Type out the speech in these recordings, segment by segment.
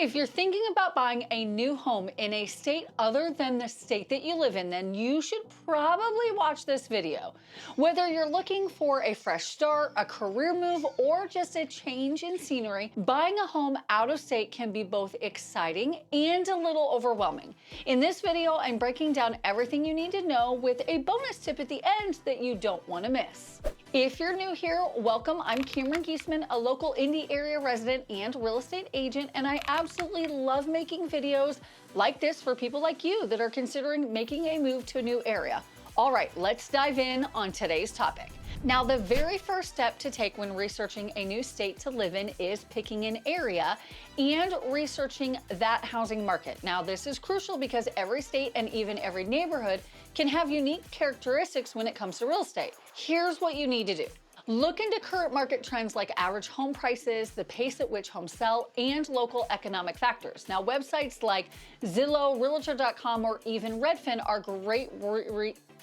If you're thinking about buying a new home in a state other than the state that you live in, then you should probably watch this video. Whether you're looking for a fresh start, a career move, or just a change in scenery, buying a home out of state can be both exciting and a little overwhelming. In this video, I'm breaking down everything you need to know with a bonus tip at the end that you don't want to miss. If you're new here, welcome. I'm Geesaman, a local Indy area resident and real estate agent, and I absolutely love making videos like this for people like you that are considering making a move to a new area. All right, let's dive in on today's topic. Now, the very first step to take when researching a new state to live in is picking an area and researching that housing market. Now, this is crucial because every state and even every neighborhood can have unique characteristics when it comes to real estate. Here's what you need to do. Look into current market trends like average home prices, the pace at which homes sell, and local economic factors. Now, websites like Zillow, Realtor.com, or even Redfin are great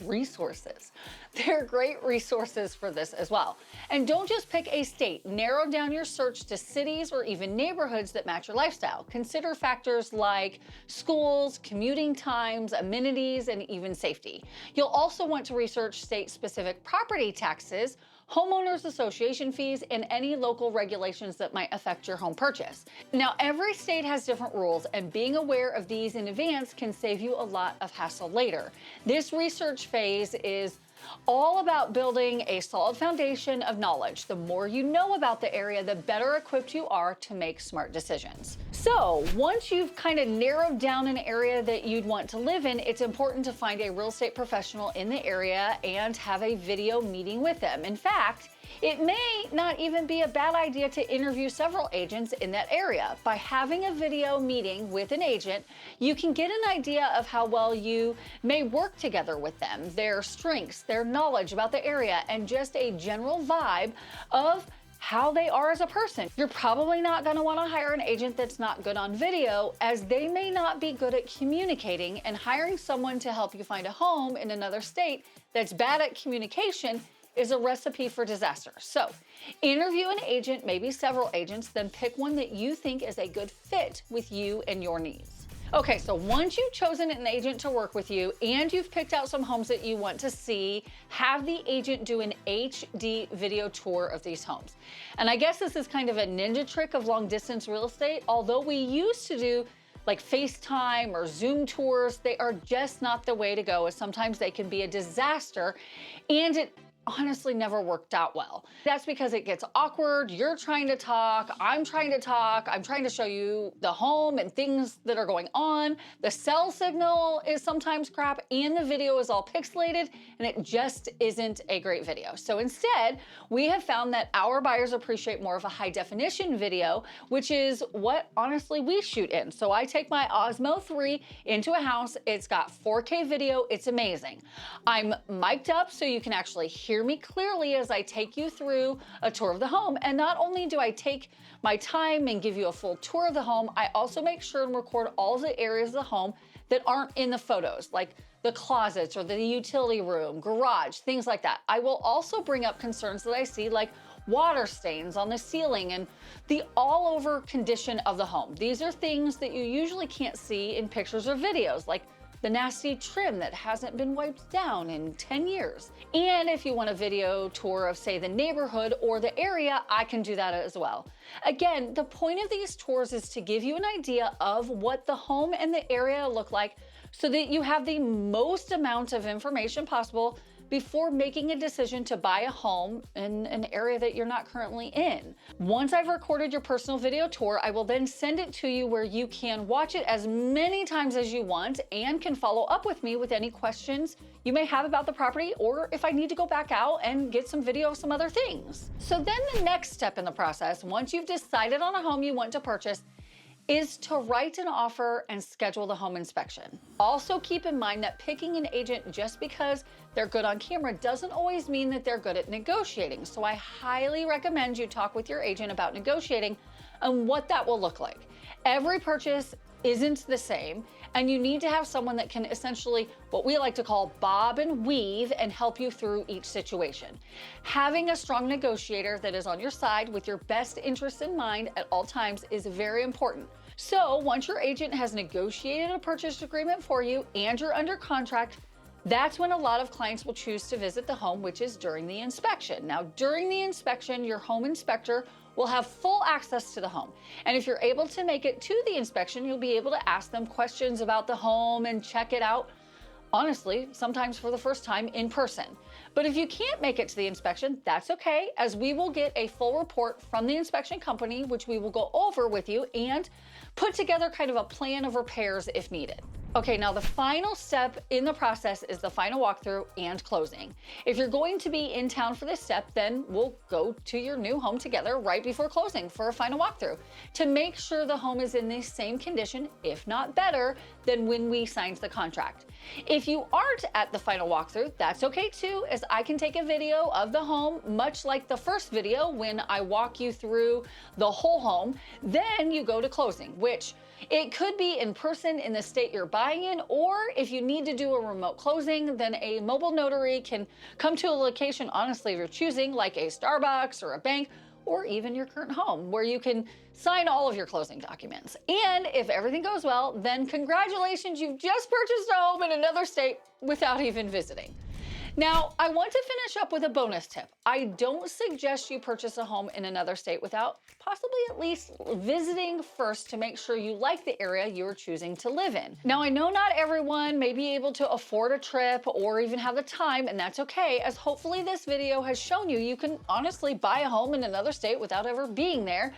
resources. They're great resources for this as well. And don't just pick a state. Narrow down your search to cities or even neighborhoods that match your lifestyle. Consider factors like schools, commuting times, amenities, and even safety. You'll also want to research state-specific property taxes, homeowners association fees, and any local regulations that might affect your home purchase. Now, every state has different rules, and being aware of these in advance can save you a lot of hassle later. This research phase is all about building a solid foundation of knowledge. The more you know about the area, the better equipped you are to make smart decisions. So once you've kind of narrowed down an area that you'd want to live in, it's important to find a real estate professional in the area and have a video meeting with them. In fact, it may not even be a bad idea to interview several agents in that area. By having a video meeting with an agent, you can get an idea of how well you may work together with them, their strengths, their knowledge about the area, and just a general vibe of how they are as a person. You're probably not going to want to hire an agent that's not good on video, as they may not be good at communicating, and hiring someone to help you find a home in another state that's bad at communication is a recipe for disaster. So interview an agent, maybe several agents, then pick one that you think is a good fit with you and your needs. Okay, so once you've chosen an agent to work with you and you've picked out some homes that you want to see, have the agent do an HD video tour of these homes. And I guess this is kind of a ninja trick of long distance real estate. Although we used to do like FaceTime or Zoom tours, they are just not the way to go, as sometimes they can be a disaster, and it honestly never worked out well. That's because it gets awkward. You're trying to talk, I'm trying to talk, I'm trying to show you the home and things that are going on. The cell signal is sometimes crap, and the video is all pixelated, and it just isn't a great video. So instead, we have found that our buyers appreciate more of a high definition video, which is what honestly we shoot in. So I take my Osmo 3 into a house. It's got 4K video. It's amazing. I'm mic'd up so you can actually hear me clearly as I take you through a tour of the home. And not only do I take my time and give you a full tour of the home, I also make sure and record all the areas of the home that aren't in the photos, like the closets or the utility room, garage, things like that. I will also bring up concerns that I see, like water stains on the ceiling and the all over condition of the home. These are things that you usually can't see in pictures or videos, like the nasty trim that hasn't been wiped down in 10 years. And if you want a video tour of, say, the neighborhood or the area, I can do that as well. Again, the point of these tours is to give you an idea of what the home and the area look like so that you have the most amount of information possible before making a decision to buy a home in an area that you're not currently in. Once I've recorded your personal video tour, I will then send it to you where you can watch it as many times as you want and can follow up with me with any questions you may have about the property, or if I need to go back out and get some video of some other things. So then the next step in the process, once you've decided on a home you want to purchase, is to write an offer and schedule the home inspection. Also keep in mind that picking an agent just because they're good on camera doesn't always mean that they're good at negotiating. So I highly recommend you talk with your agent about negotiating and what that will look like. Every purchase isn't the same, and you need to have someone that can essentially, what we like to call, bob and weave and help you through each situation. Having a strong negotiator that is on your side with your best interests in mind at all times is very important. So once your agent has negotiated a purchase agreement for you and you're under contract, that's when a lot of clients will choose to visit the home, which is during the inspection. Now, during the inspection, your home inspector will have full access to the home. And if you're able to make it to the inspection, you'll be able to ask them questions about the home and check it out, honestly, sometimes for the first time in person. But if you can't make it to the inspection, that's okay, as we will get a full report from the inspection company, which we will go over with you and put together kind of a plan of repairs if needed. Okay, now the final step in the process is the final walkthrough and closing. If you're going to be in town for this step, then we'll go to your new home together right before closing for a final walkthrough to make sure the home is in the same condition, if not better, than when we signed the contract. If you aren't at the final walkthrough, that's okay too, as I can take a video of the home, much like the first video when I walk you through the whole home. Then you go to closing, which it could be in person in the state you're buying in, or if you need to do a remote closing, then a mobile notary can come to a location, honestly, of your choosing, like a Starbucks or a bank, or even your current home, where you can sign all of your closing documents. And if everything goes well, then congratulations, you've just purchased a home in another state without even visiting. Now, I want to finish up with a bonus tip. I don't suggest you purchase a home in another state without possibly at least visiting first to make sure you like the area you're choosing to live in. Now, I know not everyone may be able to afford a trip or even have the time, and that's okay, as hopefully this video has shown you you can honestly buy a home in another state without ever being there.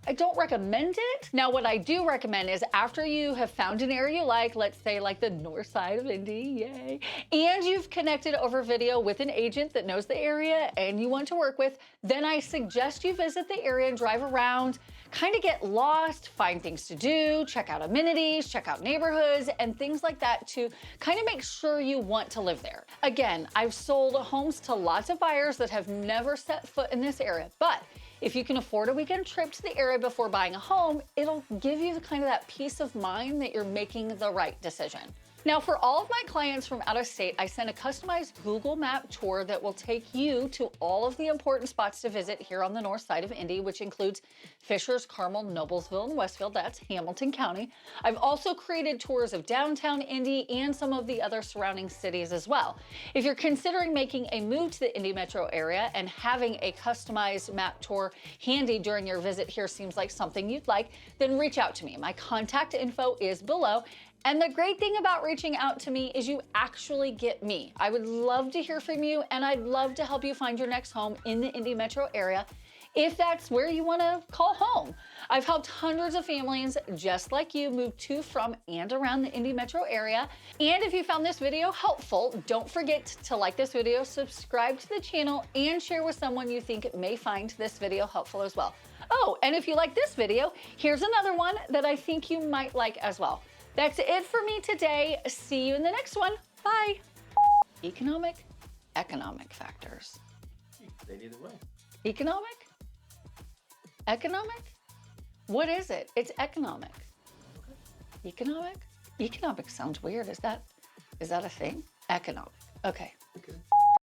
I don't recommend it. Now, what I do recommend is after you have found an area you like, let's say like the north side of Indy, yay, and you've connected over video with an agent that knows the area and you want to work with, then I suggest you visit the area and drive around, kind of get lost, find things to do, check out amenities, check out neighborhoods, and things like that to kind of make sure you want to live there. Again, I've sold homes to lots of buyers that have never set foot in this area, but if you can afford a weekend trip to the area before buying a home, it'll give you kind of that peace of mind that you're making the right decision. Now, for all of my clients from out of state, I send a customized Google Map tour that will take you to all of the important spots to visit here on the north side of Indy, which includes Fishers, Carmel, Noblesville, and Westfield. That's Hamilton County. I've also created tours of downtown Indy and some of the other surrounding cities as well. If you're considering making a move to the Indy metro area and having a customized map tour handy during your visit here seems like something you'd like, then reach out to me. My contact info is below. And the great thing about reaching out to me is you actually get me. I would love to hear from you, and I'd love to help you find your next home in the Indy metro area if that's where you want to call home. I've helped hundreds of families just like you move to, from, and around the Indy metro area. And if you found this video helpful, don't forget to like this video, subscribe to the channel, and share with someone you think may find this video helpful as well. Oh, and if you like this video, here's another one that I think you might like as well. That's it for me today. See you in the next one. Bye. Economic factors. They need it way. Economic? What is it? It's economic. Okay. Economic sounds weird. Is that a thing? Economic. Okay.